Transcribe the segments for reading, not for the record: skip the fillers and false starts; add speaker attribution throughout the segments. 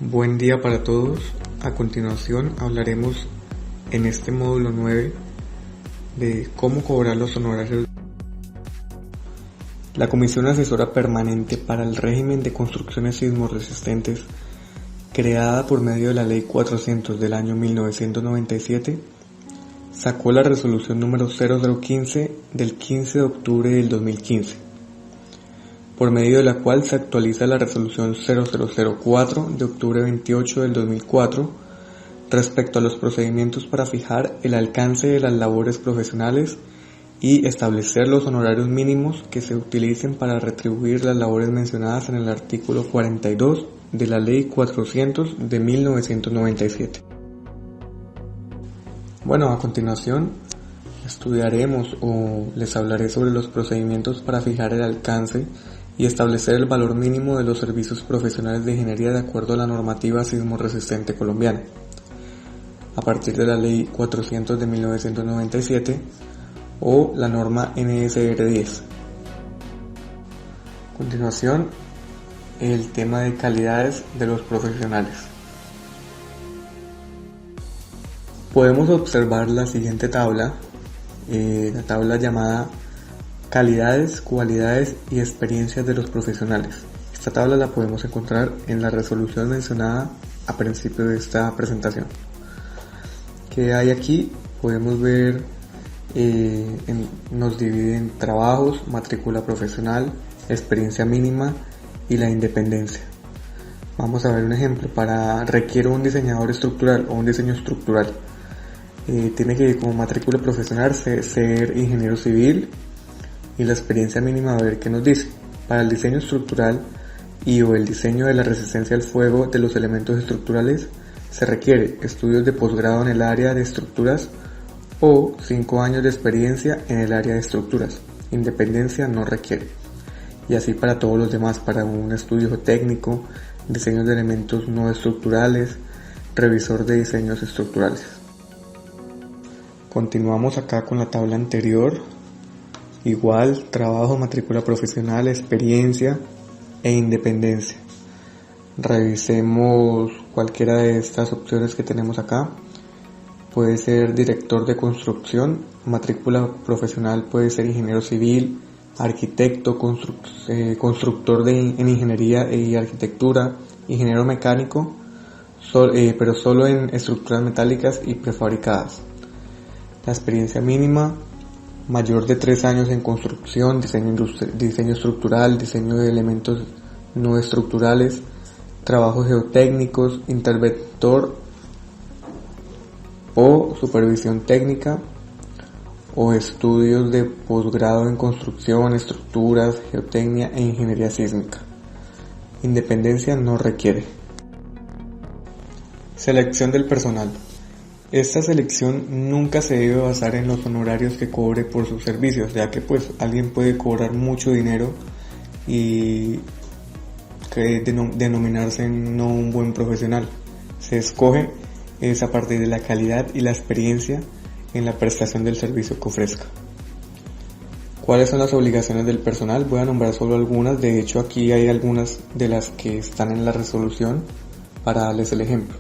Speaker 1: Buen día para todos. A continuación hablaremos en este módulo 9 de cómo cobrar los honorarios. La Comisión Asesora Permanente para el Régimen de Construcciones Sismorresistentes, creada por medio de la Ley 400 del año 1997, sacó la resolución número 0015 del 15 de octubre del 2015, por medio de la cual se actualiza la resolución 0004 de octubre 28 del 2004 respecto a los procedimientos para fijar el alcance de las labores profesionales y establecer los honorarios mínimos que se utilicen para retribuir las labores mencionadas en el artículo 42 de la Ley 400 de 1997. Bueno, a continuación estudiaremos o les hablaré sobre los procedimientos para fijar el alcance y establecer el valor mínimo de los servicios profesionales de ingeniería de acuerdo a la normativa sismorresistente colombiana, a partir de la Ley 400 de 1997 o la norma NSR 10. A continuación, el tema de calidades de los profesionales. Podemos observar la siguiente tabla, la tabla llamada calidades, cualidades y experiencias de los profesionales. Esta tabla la podemos encontrar en la resolución mencionada a principio de esta presentación. ¿Qué hay aquí? Podemos ver, nos divide en trabajos, matrícula profesional, experiencia mínima y la independencia. Vamos a ver un ejemplo. Requiero un diseñador estructural o un diseño estructural. Tiene que como matrícula profesional ser ingeniero civil, y la experiencia mínima, a ver qué nos dice. Para el diseño estructural o el diseño de la resistencia al fuego de los elementos estructurales se requiere estudios de posgrado en el área de estructuras o 5 años de experiencia en el área de estructuras. Independencia no requiere. Y así para todos los demás, para un estudio técnico, diseño de elementos no estructurales, revisor de diseños estructurales. Continuamos acá con la tabla anterior. Igual, trabajo, matrícula profesional, experiencia e independencia. Revisemos cualquiera de estas opciones que tenemos acá. Puede ser director de construcción, matrícula profesional puede ser ingeniero civil, arquitecto, constructor en ingeniería y arquitectura, ingeniero mecánico, pero solo en estructuras metálicas y prefabricadas. La experiencia mínima: mayor de 3 años en construcción, diseño estructural, diseño de elementos no estructurales, trabajos geotécnicos, interventor o supervisión técnica, o estudios de posgrado en construcción, estructuras, geotecnia e ingeniería sísmica. Independencia no requiere. Selección del personal. Esta selección nunca se debe basar en los honorarios que cobre por sus servicios, ya que alguien puede cobrar mucho dinero y denominarse no un buen profesional. Se escoge a partir de la calidad y la experiencia en la prestación del servicio que ofrezca. ¿Cuáles son las obligaciones del personal? Voy a nombrar solo algunas. De hecho, aquí hay algunas de las que están en la resolución para darles el ejemplo.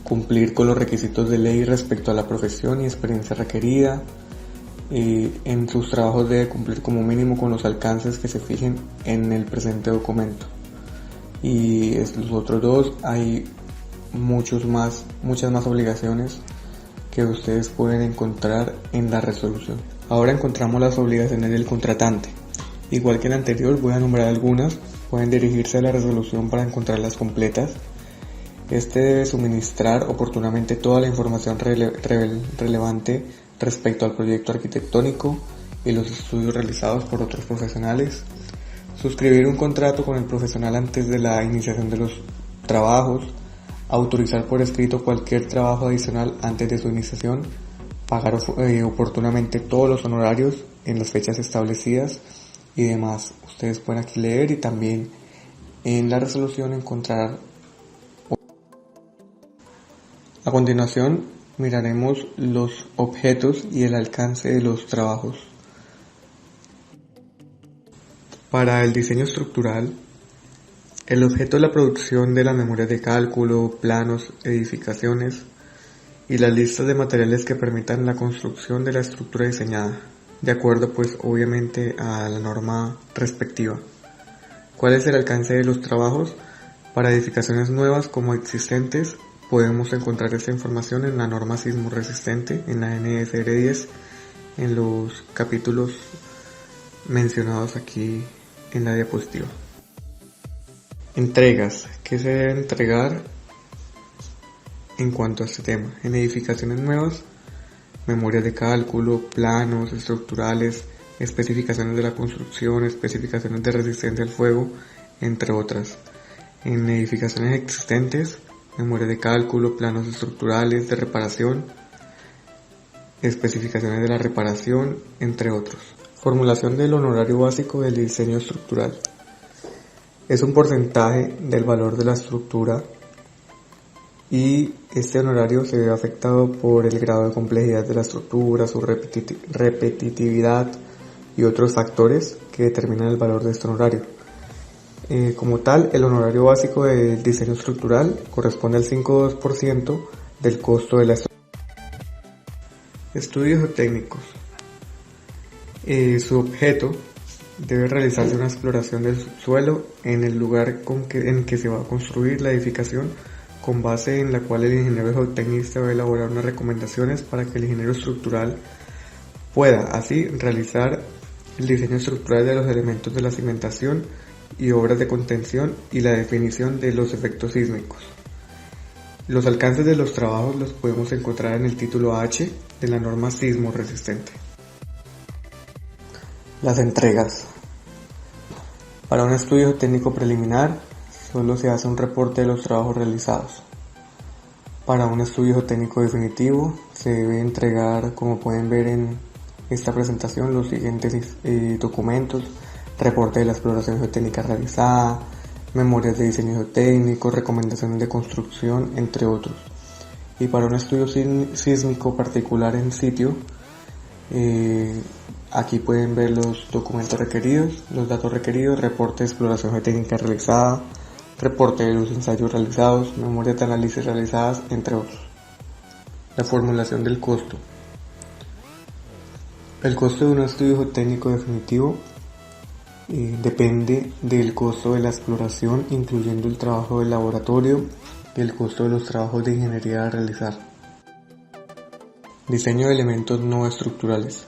Speaker 1: Cumplir con los requisitos de ley respecto a la profesión y experiencia requerida. En sus trabajos debe cumplir como mínimo con los alcances que se fijen en el presente documento. Y los otros dos, hay muchas más obligaciones que ustedes pueden encontrar en la resolución. Ahora encontramos las obligaciones del contratante. Igual que en la anterior, voy a nombrar algunas. Pueden dirigirse a la resolución para encontrarlas completas. Este debe suministrar oportunamente toda la información relevante respecto al proyecto arquitectónico y los estudios realizados por otros profesionales. Suscribir un contrato con el profesional antes de la iniciación de los trabajos. Autorizar por escrito cualquier trabajo adicional antes de su iniciación. Pagar oportunamente todos los honorarios en las fechas establecidas y demás. Ustedes pueden aquí leer y también en la resolución encontrar. A continuación, miraremos los objetos y el alcance de los trabajos. Para el diseño estructural, El objeto es la producción de las memorias de cálculo, planos, edificaciones y las listas de materiales que permitan la construcción de la estructura diseñada, de acuerdo pues obviamente a la norma respectiva. ¿Cuál es el alcance de los trabajos? Para edificaciones nuevas como existentes, podemos encontrar esta información en la norma sismo resistente, en la NSR 10, en los capítulos mencionados aquí en la diapositiva. Entregas. ¿Qué se debe entregar en cuanto a este tema? En edificaciones nuevas, memorias de cálculo, planos estructurales, especificaciones de la construcción, especificaciones de resistencia al fuego, entre otras. En edificaciones existentes, memorias de cálculo, planos estructurales, de reparación, especificaciones de la reparación, entre otros. Formulación del honorario básico del diseño estructural. Es un porcentaje del valor de la estructura y este honorario se ve afectado por el grado de complejidad de la estructura, su repetitividad y otros factores que determinan el valor de este honorario. Como tal, el honorario básico del diseño estructural corresponde al 5,2% del costo de la estructura. Estudios geotécnicos. Su objeto debe realizarse una exploración del subsuelo en el lugar en que se va a construir la edificación, con base en la cual el ingeniero geotecnista va a elaborar unas recomendaciones para que el ingeniero estructural pueda así realizar el diseño estructural de los elementos de la cimentación y obras de contención y la definición de los efectos sísmicos. Los alcances de los trabajos los podemos encontrar en el título H de la norma sismo resistente. Las entregas. Para un estudio técnico preliminar, solo se hace un reporte de los trabajos realizados. Para un estudio técnico definitivo, se debe entregar, como pueden ver en esta presentación, los siguientes documentos: reporte de la exploración geotécnica realizada, memorias de diseño geotécnico, recomendaciones de construcción, entre otros. Y para un estudio sísmico particular en sitio, aquí pueden ver los documentos requeridos, los datos requeridos, reporte de exploración geotécnica realizada, reporte de los ensayos realizados, memorias de análisis realizadas, entre otros. La formulación del costo. El costo de un estudio geotécnico definitivo depende del costo de la exploración, incluyendo el trabajo del laboratorio y el costo de los trabajos de ingeniería a realizar. Diseño de elementos no estructurales.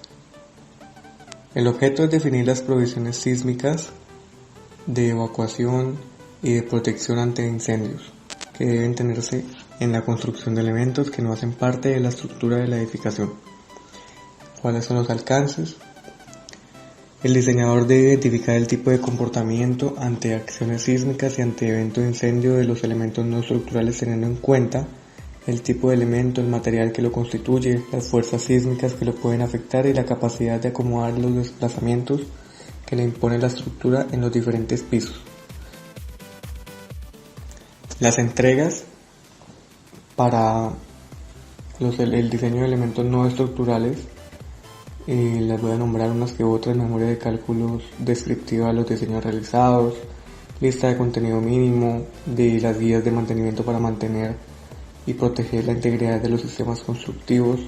Speaker 1: El objeto es definir las provisiones sísmicas de evacuación y de protección ante incendios que deben tenerse en la construcción de elementos que no hacen parte de la estructura de la edificación. ¿Cuáles son los alcances? El diseñador debe identificar el tipo de comportamiento ante acciones sísmicas y ante eventos de incendio de los elementos no estructurales, teniendo en cuenta el tipo de elemento, el material que lo constituye, las fuerzas sísmicas que lo pueden afectar y la capacidad de acomodar los desplazamientos que le impone la estructura en los diferentes pisos. Las entregas para el diseño de elementos no estructurales, las voy a nombrar unas que otras: memoria de cálculos descriptiva de los diseños realizados, lista de contenido mínimo de las guías de mantenimiento para mantener y proteger la integridad de los sistemas constructivos,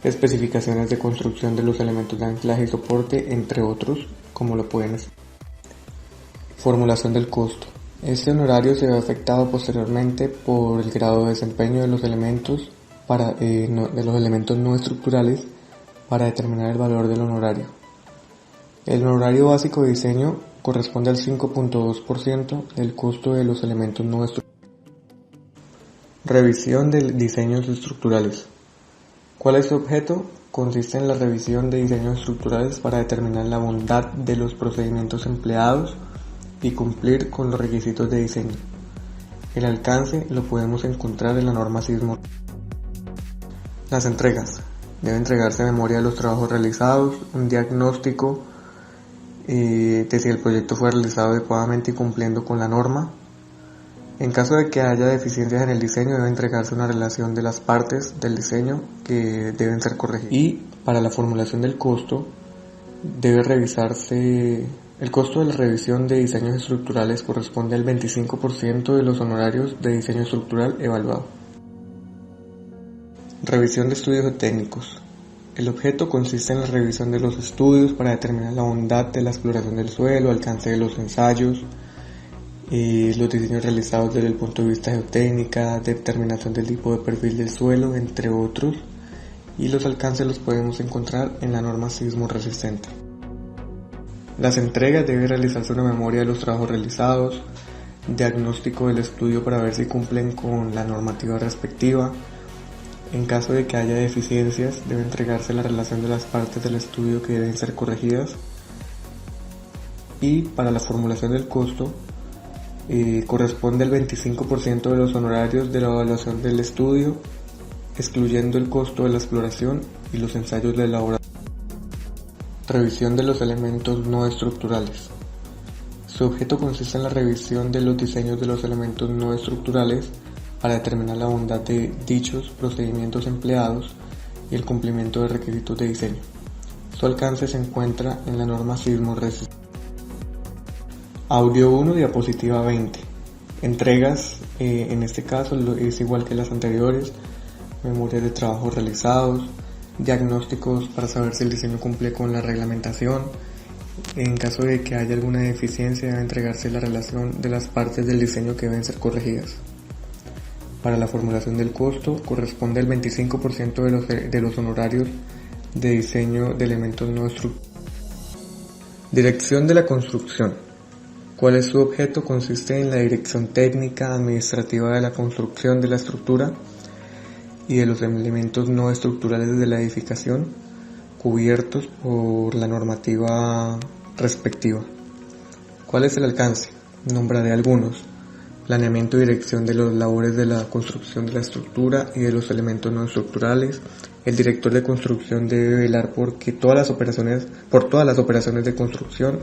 Speaker 1: especificaciones de construcción de los elementos de anclaje y soporte, entre otros, como lo pueden hacer. Formulación del costo. Este honorario se ve afectado posteriormente por el grado de desempeño de los elementos no estructurales para determinar el valor del honorario. El honorario básico de diseño corresponde al 5,2% del costo de los elementos no estructurales. Revisión de diseños estructurales. ¿Cuál es su objeto? Consiste en la revisión de diseños estructurales para determinar la bondad de los procedimientos empleados y cumplir con los requisitos de diseño. El alcance lo podemos encontrar en la norma sismo. Las entregas. Debe entregarse memoria de los trabajos realizados, un diagnóstico de si el proyecto fue realizado adecuadamente y cumpliendo con la norma. En caso de que haya deficiencias en el diseño, debe entregarse una relación de las partes del diseño que deben ser corregidas. Y para la formulación del costo, debe revisarse El costo de la revisión de diseños estructurales corresponde al 25% de los honorarios de diseño estructural evaluado. Revisión de estudios técnicos. El objeto consiste en la revisión de los estudios para determinar la bondad de la exploración del suelo, alcance de los ensayos, los diseños realizados desde el punto de vista geotécnica, determinación del tipo de perfil del suelo, entre otros, y los alcances los podemos encontrar en la norma sismo resistente. Las entregas debe realizarse una memoria de los trabajos realizados, diagnóstico del estudio para ver si cumplen con la normativa respectiva. En caso de que haya deficiencias, debe entregarse la relación de las partes del estudio que deben ser corregidas. Y para la formulación del costo, corresponde al 25% de los honorarios de la evaluación del estudio, excluyendo el costo de la exploración y los ensayos de la obra. Revisión de los elementos no estructurales. Su objeto consiste en la revisión de los diseños de los elementos no estructurales para determinar la bondad de dichos procedimientos empleados y el cumplimiento de requisitos de diseño. Su alcance se encuentra en la norma sismo resistente. Audio 1, diapositiva 20. Entregas, en este caso es igual que las anteriores, memorias de trabajos realizados, diagnósticos para saber si el diseño cumple con la reglamentación. En caso de que haya alguna deficiencia, debe entregarse la relación de las partes del diseño que deben ser corregidas. Para la formulación del costo, corresponde al 25% de los honorarios de diseño de elementos no estructurales. Dirección de la construcción. ¿Cuál es su objeto? Consiste en la dirección técnica, administrativa de la construcción de la estructura y de los elementos no estructurales de la edificación, cubiertos por la normativa respectiva. ¿Cuál es el alcance? Nombraré algunos. Planeamiento y dirección de las labores de la construcción de la estructura y de los elementos no estructurales. El director de construcción debe velar por todas las operaciones de construcción,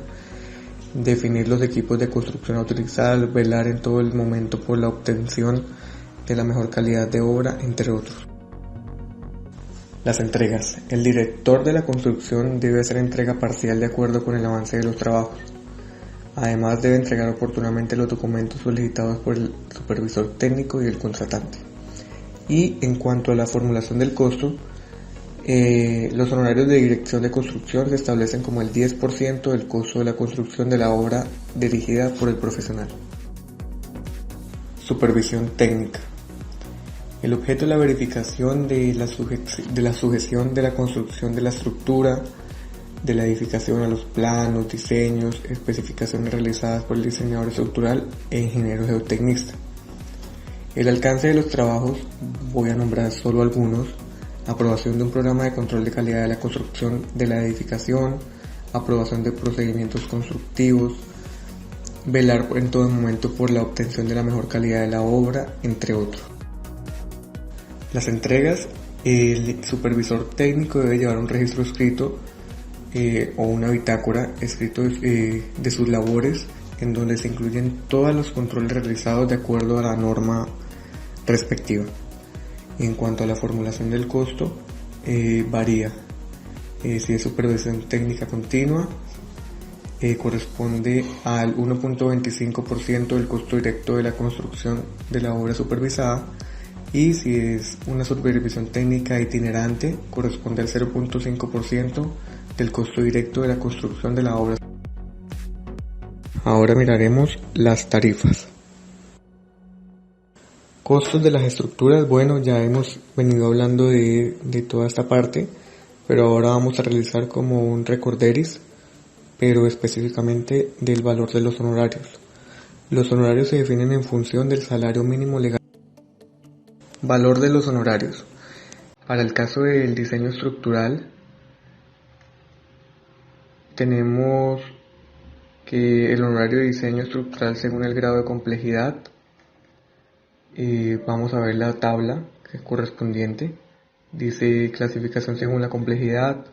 Speaker 1: definir los equipos de construcción a utilizar, velar en todo el momento por la obtención de la mejor calidad de obra, entre otros. Las entregas. El director de la construcción debe hacer entrega parcial de acuerdo con el avance de los trabajos. Además, debe entregar oportunamente los documentos solicitados por el supervisor técnico y el contratante. Y en cuanto a la formulación del costo, los honorarios de dirección de construcción se establecen como el 10% del costo de la construcción de la obra dirigida por el profesional. Supervisión técnica. El objeto es la verificación de la sujeción de la construcción de la estructura, de la edificación a los planos, diseños, especificaciones realizadas por el diseñador estructural e ingeniero geotecnista. El alcance de los trabajos, voy a nombrar solo algunos: aprobación de un programa de control de calidad de la construcción de la edificación, aprobación de procedimientos constructivos, velar en todo momento por la obtención de la mejor calidad de la obra, entre otros. Las entregas. El supervisor técnico debe llevar un registro escrito o una bitácora escrito de sus labores, en donde se incluyen todos los controles realizados de acuerdo a la norma respectiva. En cuanto a la formulación del costo, varía. Si es supervisión técnica continua, corresponde al 1.25% del costo directo de la construcción de la obra supervisada, y si es una supervisión técnica itinerante, corresponde al 0.5% del costo directo de la construcción de la obra. Ahora miraremos las tarifas. Costos de las estructuras. Bueno, ya hemos venido hablando de toda esta parte, pero ahora vamos a realizar como un recorderis, pero específicamente del valor de los honorarios. Los honorarios se definen en función del salario mínimo legal. Valor de los honorarios. Para el caso del diseño estructural, tenemos que el honorario de diseño estructural según el grado de complejidad. Vamos a ver la tabla que es correspondiente. Dice clasificación según la complejidad,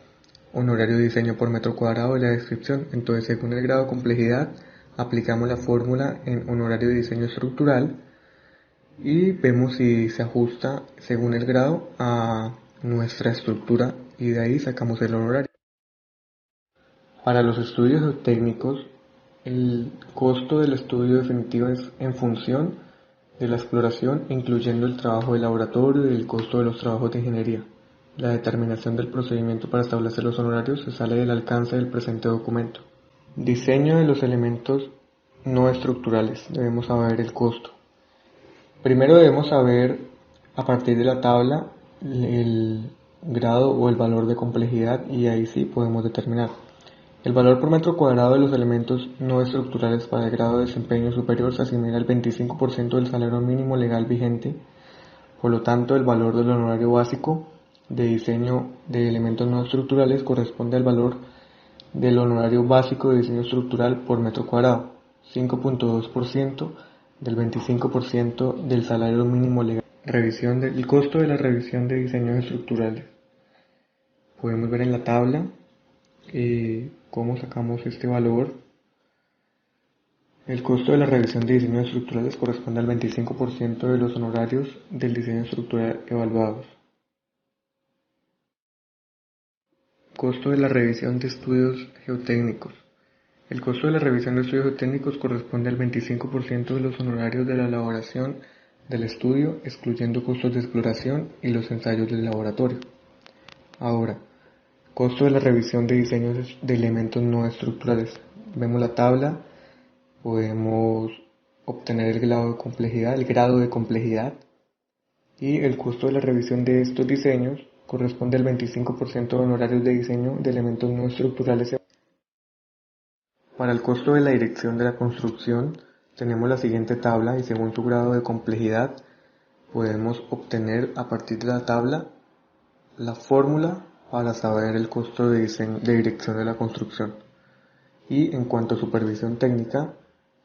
Speaker 1: honorario de diseño por metro cuadrado y la descripción. Entonces, según el grado de complejidad, aplicamos la fórmula en honorario de diseño estructural y vemos si se ajusta según el grado a nuestra estructura, y de ahí sacamos el honorario. Para los estudios geotécnicos, el costo del estudio definitivo es en función de la exploración, incluyendo el trabajo de laboratorio y el costo de los trabajos de ingeniería. La determinación del procedimiento para establecer los honorarios se sale del alcance del presente documento. Diseño de los elementos no estructurales. Debemos saber el costo. Primero debemos saber, a partir de la tabla, el grado o el valor de complejidad, y ahí sí podemos determinar. El valor por metro cuadrado de los elementos no estructurales para el grado de desempeño superior se asimila al 25% del salario mínimo legal vigente. Por lo tanto, el valor del honorario básico de diseño de elementos no estructurales corresponde al valor del honorario básico de diseño estructural por metro cuadrado, 5.2% del 25% del salario mínimo legal. El costo de la revisión de diseños estructurales. Podemos ver en la tabla cómo sacamos este valor. El costo de la revisión de diseños estructurales corresponde al 25% de los honorarios del diseño estructural evaluados. Costo de la revisión de estudios geotécnicos. El costo de la revisión de estudios geotécnicos corresponde al 25% de los honorarios de la elaboración del estudio, excluyendo costos de exploración y los ensayos del laboratorio. Ahora, costo de la revisión de diseños de elementos no estructurales. Vemos la tabla, podemos obtener el grado de complejidad y el costo de la revisión de estos diseños corresponde al 25% de honorarios de diseño de elementos no estructurales. Para el costo de la dirección de la construcción tenemos la siguiente tabla y según su grado de complejidad podemos obtener a partir de la tabla la fórmula para saber el costo de dirección de la construcción. Y en cuanto a supervisión técnica,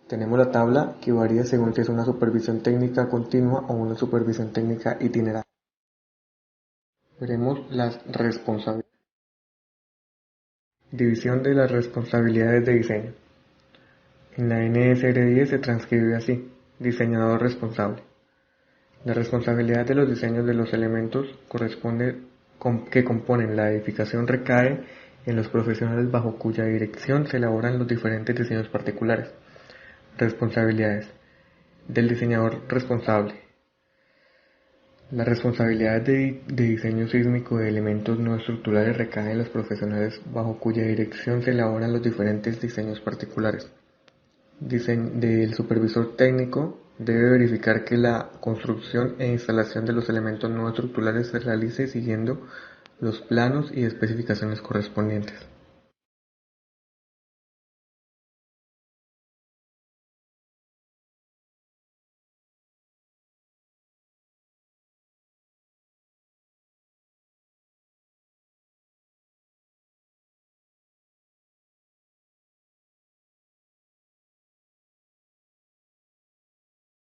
Speaker 1: tenemos la tabla que varía según si es una supervisión técnica continua o una supervisión técnica itinerante. Veremos las responsabilidades. División de las responsabilidades de diseño. En la NSR 10 se transcribe así: diseñador responsable. La responsabilidad de los diseños de los elementos que componen la edificación recae en los profesionales bajo cuya dirección se elaboran los diferentes diseños particulares. Responsabilidades del diseñador responsable. La responsabilidad de diseño sísmico de elementos no estructurales recae en los profesionales bajo cuya dirección se elaboran los diferentes diseños particulares. Del supervisor técnico debe verificar que la construcción e instalación de los elementos no estructurales se realice siguiendo los planos y especificaciones correspondientes.